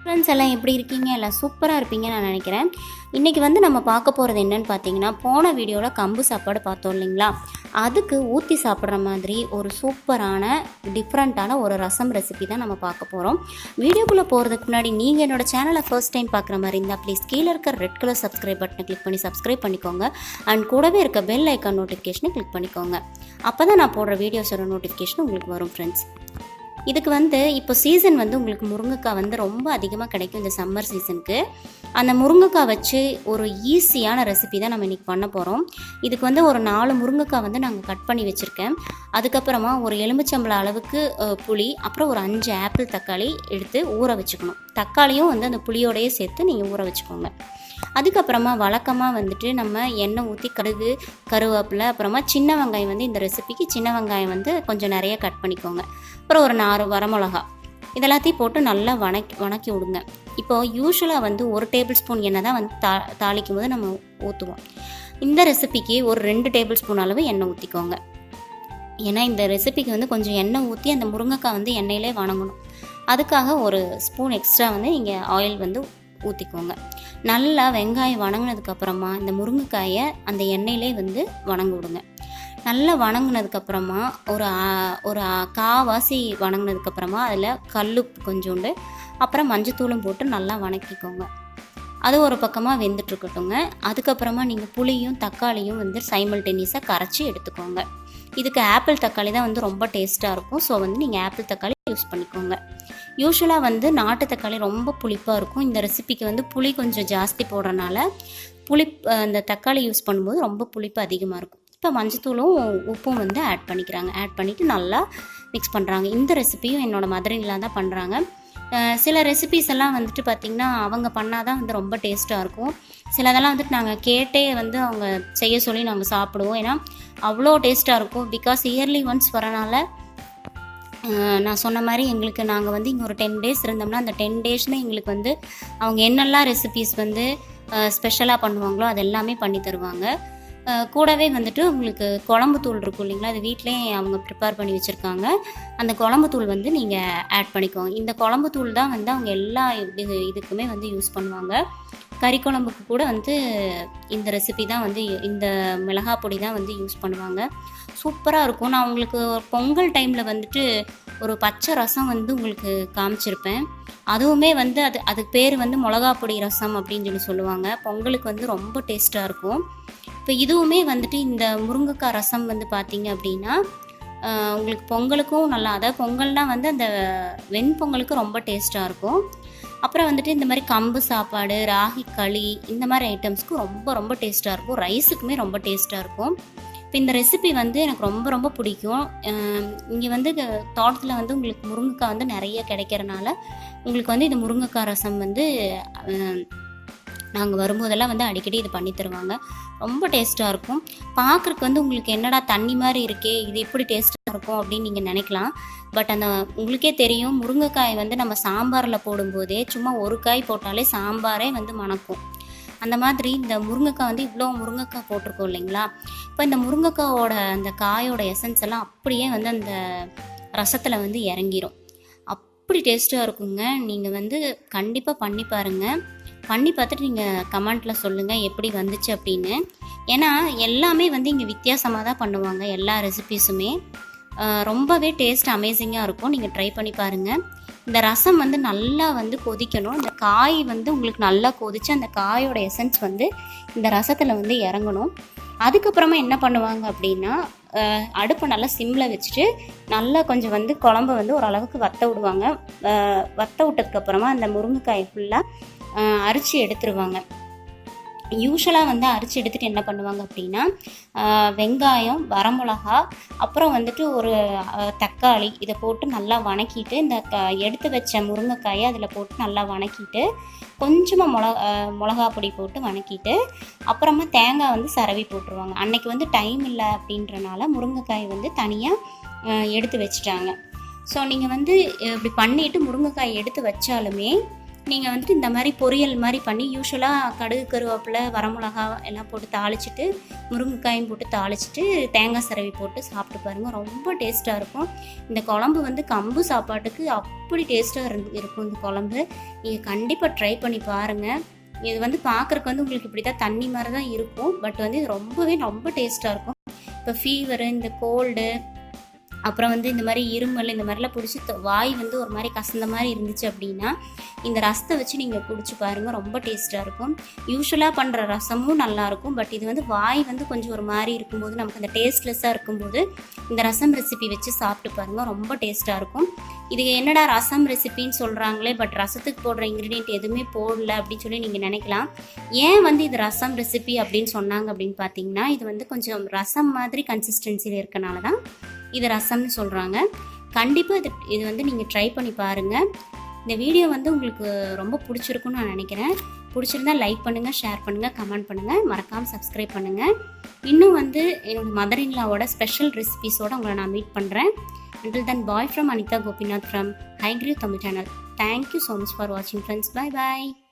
Friends எல்லாம் எப்படி இருக்கீங்க? எல்லாம் சூப்பராக இருப்பீங்கன்னு நான் நினைக்கிறேன். இன்றைக்கி வந்து நம்ம பார்க்க போகிறது என்னென்னு பார்த்தீங்கன்னா, போன வீடியோவில் கம்பு சாப்பாடு பார்த்தோம் இல்லைங்களா, அதுக்கு ஊற்றி சாப்பிட்ற மாதிரி ஒரு சூப்பரான டிஃப்ரெண்ட்டான ஒரு ரசம் ரெசிபி தான் நம்ம பார்க்க போகிறோம். வீடியோக்குள்ளே போகிறதுக்கு முன்னாடி நீங்கள் என்னோடய சேனலை ஃபர்ஸ்ட் டைம் பார்க்குற மாதிரி இருந்தால் ப்ளீஸ் கீழே இருக்க ரெட் கலர் சப்ஸ்கிரைப் பட்டனை கிளிக் பண்ணி சப்ஸ்கிரைப் பண்ணிக்கோங்க. அண்ட் கூடவே இருக்க பெல் ஐக்கான் நோட்டிஃபிகேஷனை கிளிக் பண்ணிக்கோங்க. அப்போ தான் நான் போடுற வீடியோஸோட நோட்டிஃபிகேஷன் உங்களுக்கு வரும் ஃப்ரெண்ட்ஸ். இதுக்கு வந்து இப்போ சீசன் வந்து உங்களுக்கு முருங்கைக்காய் வந்து ரொம்ப அதிகமாக கிடைக்கும் இந்த சம்மர் சீசனுக்கு. அந்த முருங்கைக்காய் வச்சு ஒரு ஈஸியான ரெசிபி தான் நம்ம இன்றைக்கி பண்ண போகிறோம். இதுக்கு வந்து ஒரு 4 முருங்கைக்காய் வந்து நாங்கள் கட் பண்ணி வச்சுருக்கேன். அதுக்கப்புறமா ஒரு எலுமிச்சம்பழம் அளவுக்கு புளி, அப்புறம் ஒரு 5 ஆப்பிள் தக்காளி எடுத்து ஊற வச்சுக்கணும். தக்காளியும் வந்து அந்த புளியோடையே சேர்த்து நீங்கள் ஊற வச்சுக்கோங்க. அதுக்கப்புறமா வழக்கமாக வந்துட்டு நம்ம எண்ணெய் ஊற்றி கடுகு, கருவேப்பிலை, அப்புறமா சின்ன வெங்காயம் வந்து இந்த ரெசிபிக்கு சின்ன வெங்காயம் வந்து கொஞ்சம் நிறைய கட் பண்ணிக்கோங்க. அப்புறம் ஒரு 4 வரமிளகா இதெல்லாத்தையும் போட்டு நல்லா வணக்கி விடுங்க. இப்போது யூஸ்வலாக வந்து 1 டேபிள் ஸ்பூன் எண்ணெய் தான் வந்து தாளிக்கும் போது நம்ம ஊற்றுவோம். இந்த ரெசிபிக்கு ஒரு 2 டேபிள் ஸ்பூன் அளவு எண்ணெய் ஊற்றிக்கோங்க. ஏன்னா இந்த ரெசிபிக்கு வந்து கொஞ்சம் எண்ணெய் ஊற்றி அந்த முருங்கைக்காய் வந்து எண்ணெயிலே வணங்கணும். அதுக்காக ஒரு ஸ்பூன் எக்ஸ்ட்ரா வந்து நீங்கள் ஆயில் வந்து ஊற்றிக்கோங்க. நல்லா வெங்காயம் வணங்கினதுக்கப்புறமா இந்த முருங்கைக்காயை அந்த எண்ணெயிலே வந்து வணங்க விடுங்க. நல்லா வணங்கினதுக்கப்புறமா ஒரு காவாசி வணங்கினதுக்கப்புறமா அதில் கல்லுப்பு கொஞ்சோண்டு, அப்புறம் மஞ்சத்தூளும் போட்டு நல்லா வணக்கிக்கோங்க. அது ஒரு பக்கமாக வெந்துட்டுருக்கட்டுங்க. அதுக்கப்புறமா நீங்கள் புளியும் தக்காளியும் வந்து சைமல்டேனியஸாக கரைச்சி எடுத்துக்கோங்க. இதுக்கு ஆப்பிள் தக்காளி தான் வந்து ரொம்ப டேஸ்ட்டாக இருக்கும். ஸோ வந்து நீங்கள் ஆப்பிள் தக்காளி யூஸ் பண்ணிக்கோங்க. யூஸ்வலாக வந்து நாட்டு தக்காளி ரொம்ப புளிப்பாக இருக்கும். இந்த ரெசிபிக்கு வந்து புளி கொஞ்சம் ஜாஸ்தி போடுறனால அந்த தக்காளி யூஸ் பண்ணும்போது ரொம்ப புளிப்பு அதிகமாக இருக்கும். இப்போ மஞ்சத்தூளும் உப்பும் வந்து ஆட் பண்ணிக்கிறாங்க. ஆட் பண்ணிவிட்டு நல்லா மிக்ஸ் பண்ணுறாங்க. இந்த ரெசிபியும் என்னோடய மதர்-இன்-லா தான் பண்ணுறாங்க. சில ரெசிபிஸ் எல்லாம் வந்துட்டு பார்த்திங்கன்னா அவங்க பண்ணால் தான் வந்து ரொம்ப டேஸ்ட்டாக இருக்கும். சிலதெல்லாம் வந்துட்டு நாங்கள் கேட்டே வந்து அவங்க செய்ய சொல்லி நாங்கள் சாப்பிடுவோம். ஏன்னா அவ்வளோ டேஸ்ட்டாக இருக்கும். பிகாஸ் இயர்லி ஒன்ஸ் வரனால நான் சொன்ன மாதிரி எங்களுக்கு நாங்கள் வந்து இங்கே ஒரு 10 days இருந்தோம்னா அந்த 10 daysனு எங்களுக்கு வந்து அவங்க என்னெல்லாம் ரெசிபீஸ் வந்து ஸ்பெஷலாக பண்ணுவாங்களோ அது எல்லாமே பண்ணி தருவாங்க. கூடவே வந்துட்டு உங்களுக்கு குழம்பு தூள் இருக்கும் இல்லைங்களா, அது வீட்டிலே அவங்க ப்ரிப்பேர் பண்ணி வச்சுருக்காங்க. அந்த குழம்பு தூள் வந்து நீங்கள் ஆட் பண்ணிக்கோங்க. இந்த குழம்பு தூள் தான் வந்து அவங்க எல்லா இதுக்குமே வந்து யூஸ் பண்ணுவாங்க. கறி குழம்புக்கு கூட வந்து இந்த ரெசிபி தான் வந்து இந்த மிளகாய் பொடி தான் வந்து யூஸ் பண்ணுவாங்க. சூப்பராக இருக்கும். நான் உங்களுக்கு பொங்கல் டைமில் வந்துட்டு ஒரு பச்சை ரசம் வந்து உங்களுக்கு காமிச்சிருப்பேன். அதுவுமே வந்து அதுக்கு பேர் வந்து மிளகா பொடி ரசம் அப்படின்னு சொல்லி சொல்லுவாங்க. பொங்கலுக்கு வந்து ரொம்ப டேஸ்ட்டாக இருக்கும். இப்போ இதுவுமே வந்துட்டு இந்த முருங்கைக்காய் ரசம் வந்து பார்த்தீங்க அப்படின்னா உங்களுக்கு பொங்கலுக்கும் நல்லா, அதாவது பொங்கல்னால் வந்து அந்த வெண்பொங்கலுக்கு ரொம்ப டேஸ்ட்டாக இருக்கும். அப்புறம் வந்துட்டு இந்த மாதிரி கம்பு சாப்பாடு, ராகி களி, இந்த மாதிரி ஐட்டம்ஸ்க்கு ரொம்ப ரொம்ப டேஸ்ட்டாக இருக்கும். ரைஸுக்குமே ரொம்ப டேஸ்ட்டாக இருக்கும். இப்போ இந்த ரெசிபி வந்து எனக்கு ரொம்ப ரொம்ப பிடிக்கும். இங்கே வந்து தோட்டத்தில் வந்து உங்களுக்கு முருங்கைக்காய் வந்து நிறைய கிடைக்கிறனால உங்களுக்கு வந்து இந்த முருங்கைக்காய் ரசம் வந்து நாங்கள் வரும்போதெல்லாம் வந்து அடிக்கடி இது பண்ணி தருவாங்க. ரொம்ப டேஸ்ட்டாக இருக்கும். பார்க்குறக்கு வந்து உங்களுக்கு என்னடா தண்ணி மாதிரி இருக்கே, இது எப்படி டேஸ்ட்டாக இருக்கும் அப்படின்னு நீங்கள் நினைக்கலாம். பட் அந்த உங்களுக்கே தெரியும், முருங்கைக்காய் வந்து நம்ம சாம்பாரில் போடும்போதே சும்மா ஒரு காய் போட்டாலே சாம்பாரே வந்து மணக்கும். அந்த மாதிரி இந்த முருங்கைக்காய் வந்து இவ்வளோ முருங்கைக்காய் போட்டிருக்கோம் இல்லைங்களா, இப்போ இந்த முருங்கைக்காயோட அந்த காயோட எசன்ஸ் எல்லாம் அப்படியே வந்து அந்த ரசத்தில் வந்து இறங்கிரும். அப்படி டேஸ்ட்டாக இருக்குங்க. நீங்கள் வந்து கண்டிப்பாக பண்ணி பாருங்கள். பண்ணி பார்த்துட்டு நீங்கள் கமெண்ட்டில் சொல்லுங்கள் எப்படி வந்துச்சு அப்படின்னு. ஏன்னா எல்லாமே வந்து இங்கே வித்தியாசமாக தான் பண்ணுவாங்க. எல்லா ரெசிபீஸுமே ரொம்பவே டேஸ்ட் அமேசிங்காக இருக்கும். நீங்கள் ட்ரை பண்ணி பாருங்கள். இந்த ரசம் வந்து நல்லா வந்து கொதிக்கணும். இந்த காய் வந்து உங்களுக்கு நல்லா கொதித்து அந்த காயோட எசன்ஸ் வந்து இந்த ரசத்தில் வந்து இறங்கணும். அதுக்கப்புறமா என்ன பண்ணுவாங்க அப்படின்னா அடுப்பை நல்லா சிம்மில் வச்சுட்டு நல்லா கொஞ்சம் வந்து குழம்பு வந்து ஓரளவுக்கு வற்ற விடுவாங்க. வற்ற விட்டதுக்கப்புறமா அந்த முருங்கைக்காயை ஃபுல்லாக அரிச்சு எடுத்துருவாங்க. யூஸ்வலாக வந்து அரிச்சு எடுத்துகிட்டு என்ன பண்ணுவாங்க அப்படின்னா வெங்காயம், வரமிளகா, அப்புறம் வந்துட்டு ஒரு தக்காளி இதை போட்டு நல்லா வணக்கிட்டு இந்த எடுத்து வச்ச முருங்கைக்காயை அதில் போட்டு நல்லா வணக்கிட்டு கொஞ்சமாக மிளகா பொடி போட்டு வணக்கிட்டு அப்புறமா தேங்காய் வந்து சரவி போட்டுருவாங்க. அன்னைக்கு வந்து டைம் இல்லை அப்படின்றனால முருங்கைக்காய் வந்து தனியாக எடுத்து வச்சுட்டாங்க. ஸோ நீங்கள் வந்து இப்படி பண்ணிவிட்டு முருங்கைக்காய் எடுத்து வச்சாலுமே நீங்கள் வந்துட்டு இந்த மாதிரி பொரியல் மாதிரி பண்ணி யூஸ்வலாக கடுகு கருவேப்பிலை வரமிளகா எல்லாம் போட்டு தாளிச்சிட்டு முருங்கைக்காயும் போட்டு தாளிச்சிட்டு தேங்காய் சிரவி போட்டு சாப்பிட்டு பாருங்கள், ரொம்ப டேஸ்ட்டாக இருக்கும். இந்த குழம்பு வந்து கம்பு சாப்பாட்டுக்கு அப்படி டேஸ்ட்டாக இருக்கும். இந்த குழம்பு நீங்கள் கண்டிப்பாக ட்ரை பண்ணி பாருங்கள். இது வந்து பார்க்குறக்கு வந்து உங்களுக்கு இப்படி தான் தண்ணி மாதிரி தான் இருக்கும், பட் வந்து இது ரொம்ப டேஸ்ட்டாக இருக்கும். இப்போ ஃபீவரு, இந்த கோல்டு, அப்புறம் வந்து இந்த மாதிரி இருமல் இந்த மாதிரிலாம் பிடிச்சி வாய் வந்து ஒரு மாதிரி கசந்த மாதிரி இருந்துச்சு அப்படின்னா இந்த ரசத்தை வச்சு நீங்கள் குடிச்சு பாருங்கள், ரொம்ப டேஸ்ட்டாக இருக்கும். யூஸ்வலாக பண்ணுற ரசமும் நல்லாயிருக்கும், பட் இது வந்து வாய் வந்து கொஞ்சம் ஒரு மாதிரி இருக்கும்போது, நமக்கு அந்த டேஸ்ட்லெஸ்ஸாக இருக்கும்போது இந்த ரசம் ரெசிபி வச்சு சாப்பிட்டு பாருங்கள், ரொம்ப டேஸ்ட்டாக இருக்கும். இது என்னடா ரசம் ரெசிபின்னு சொல்கிறாங்களே, பட் ரசத்துக்கு போடுற இன்க்ரீடியன்ட் எதுவுமே போடல அப்படின்னு சொல்லி நீங்கள் நினைக்கலாம். ஏன் வந்து இது ரசம் ரெசிபி அப்படின்னு சொன்னாங்க அப்படின்னு பார்த்தீங்கன்னா, இது வந்து கொஞ்சம் ரசம் மாதிரி கன்சிஸ்டன்சியில் இருக்கனால தான் இது ரசம்னு சொல்கிறாங்க. கண்டிப்பாக இது வந்து நீங்கள் ட்ரை பண்ணி பாருங்கள். இந்த வீடியோ வந்து உங்களுக்கு ரொம்ப பிடிச்சிருக்குன்னு நான் நினைக்கிறேன். பிடிச்சிருந்தா லைக் பண்ணுங்கள், ஷேர் பண்ணுங்கள், கமெண்ட் பண்ணுங்கள், மறக்காமல் சப்ஸ்கிரைப் பண்ணுங்கள். இன்னும் வந்து என்னோடய மதர் இன் லாவோட ஸ்பெஷல் ரெசிபிஸோடு உங்களை நான் மீட் பண்ணுறேன். Until then, bye from Anithagopinath from Hayagreev Tamil channel. Thank you so much for watching, friends. Bye bye.